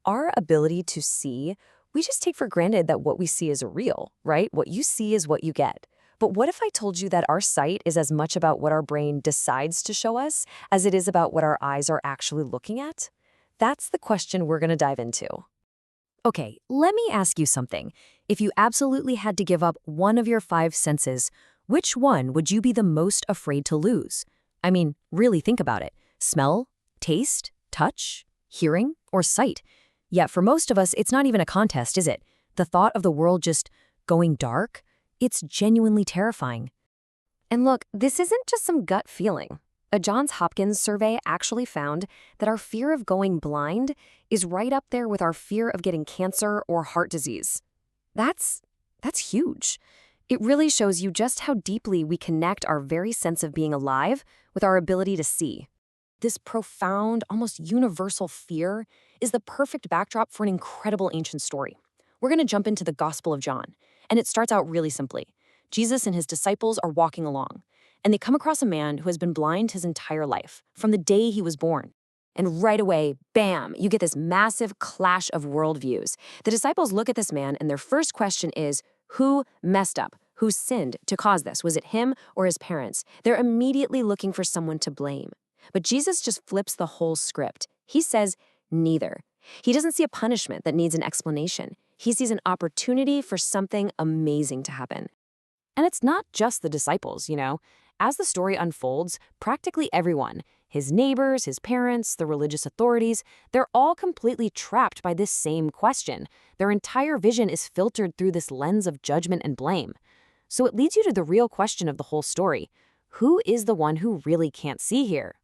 Our ability to see, we just take for granted that what we see is real, right? What you see is what you get. But what if I told you that our sight is as much about what our brain decides to show us as it is about what our eyes are actually looking at? That's the question we're going to dive into. Okay, let me ask you something. If you absolutely had to give up one of your five senses, which one would you be the most afraid to lose? I mean, really think about it. Smell, taste, touch, hearing, or sight? Yet for most of us, it's not even a contest, is it? The thought of the world just going dark? It's genuinely terrifying. And look, this isn't just some gut feeling. A Johns Hopkins survey actually found that our fear of going blind is right up there with our fear of getting cancer or heart disease. That's huge. It really shows you just how deeply we connect our very sense of being alive with our ability to see. This profound, almost universal fear is the perfect backdrop for an incredible ancient story. We're going to jump into the Gospel of John, and it starts out really simply. Jesus and his disciples are walking along, and they come across a man who has been blind his entire life, from the day he was born. And right away, bam, you get this massive clash of worldviews. The disciples look at this man, and their first question is, who messed up? Who sinned to cause this? Was it him or his parents? They're immediately looking for someone to blame. But Jesus just flips the whole script. He says, neither. He doesn't see a punishment that needs an explanation. He sees an opportunity for something amazing to happen. And it's not just the disciples. As the story unfolds, practically everyone, his neighbors, his parents, the religious authorities, they're all completely trapped by this same question. Their entire vision is filtered through this lens of judgment and blame. So it leads you to the real question of the whole story. Who is the one who really can't see here?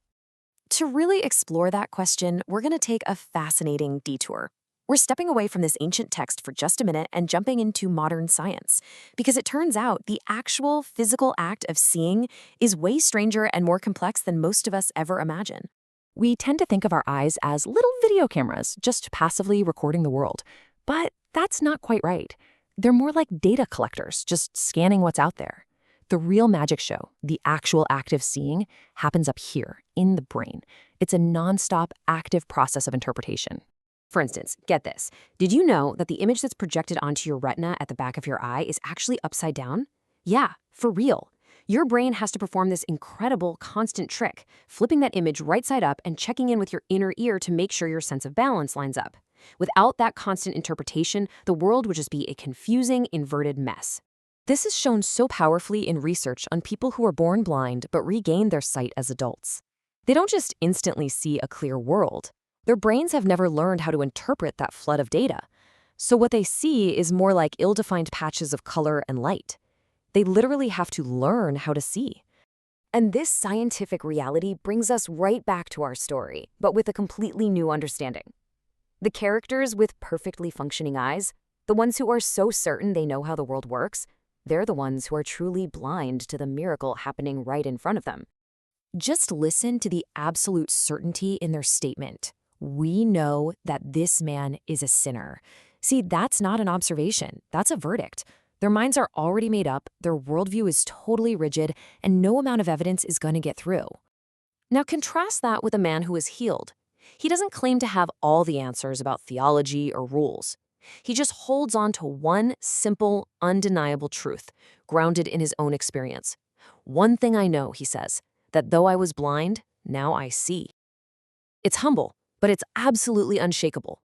To really explore that question, we're going to take a fascinating detour. We're stepping away from this ancient text for just a minute and jumping into modern science, because it turns out the actual physical act of seeing is way stranger and more complex than most of us ever imagine. We tend to think of our eyes as little video cameras, just passively recording the world. But that's not quite right. They're more like data collectors, just scanning what's out there. The real magic show, the actual act of seeing, happens up here, in the brain. It's a nonstop, active process of interpretation. For instance, get this. Did you know that the image that's projected onto your retina at the back of your eye is actually upside down? Yeah, for real. Your brain has to perform this incredible, constant trick, flipping that image right side up and checking in with your inner ear to make sure your sense of balance lines up. Without that constant interpretation, the world would just be a confusing, inverted mess. This is shown so powerfully in research on people who are born blind but regain their sight as adults. They don't just instantly see a clear world. Their brains have never learned how to interpret that flood of data. So what they see is more like ill-defined patches of color and light. They literally have to learn how to see. And this scientific reality brings us right back to our story, but with a completely new understanding. The characters with perfectly functioning eyes, the ones who are so certain they know how the world works, they're the ones who are truly blind to the miracle happening right in front of them. Just listen to the absolute certainty in their statement. We know that this man is a sinner. See, that's not an observation. That's a verdict. Their minds are already made up, their worldview is totally rigid, and no amount of evidence is going to get through. Now contrast that with a man who is healed. He doesn't claim to have all the answers about theology or rules. He just holds on to one simple, undeniable truth, grounded in his own experience. One thing I know, he says, that though I was blind, now I see. It's humble, but it's absolutely unshakable.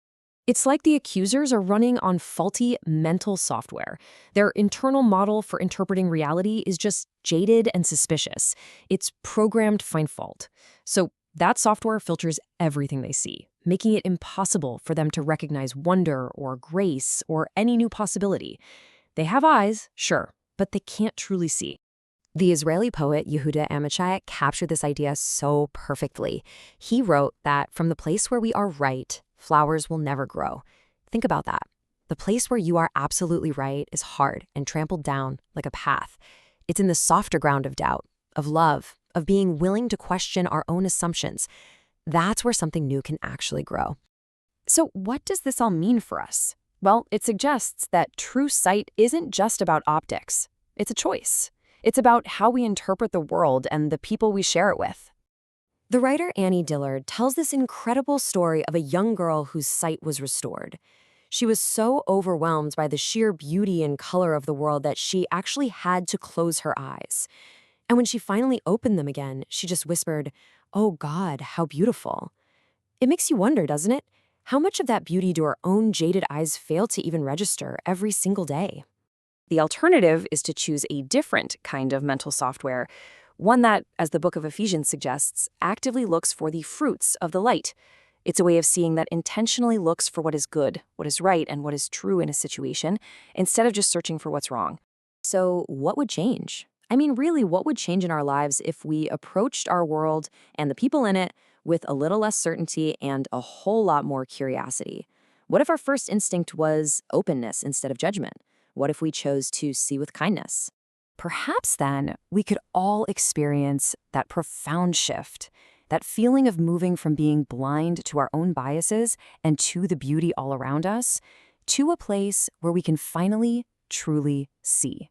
It's like the accusers are running on faulty mental software. Their internal model for interpreting reality is just jaded and suspicious. It's programmed to find fault. So that software filters everything they see, making it impossible for them to recognize wonder or grace or any new possibility. They have eyes, sure, but they can't truly see. The Israeli poet Yehuda Amichai captured this idea so perfectly. He wrote that from the place where we are right, flowers will never grow. Think about that. The place where you are absolutely right is hard and trampled down like a path. It's in the softer ground of doubt, of love, of being willing to question our own assumptions. That's where something new can actually grow. So what does this all mean for us? Well, it suggests that true sight isn't just about optics. It's a choice. It's about how we interpret the world and the people we share it with. The writer Annie Dillard tells this incredible story of a young girl whose sight was restored. She was so overwhelmed by the sheer beauty and color of the world that she actually had to close her eyes. And when she finally opened them again, she just whispered, "Oh God, how beautiful." It makes you wonder, doesn't it? How much of that beauty do our own jaded eyes fail to even register every single day? The alternative is to choose a different kind of mental software, one that, as the book of Ephesians suggests, actively looks for the fruits of the light. It's a way of seeing that intentionally looks for what is good, what is right, and what is true in a situation, instead of just searching for what's wrong. So, what would change? I mean, really, what would change in our lives if we approached our world and the people in it with a little less certainty and a whole lot more curiosity? What if our first instinct was openness instead of judgment? What if we chose to see with kindness? Perhaps then we could all experience that profound shift, that feeling of moving from being blind to our own biases and to the beauty all around us, to a place where we can finally, truly see.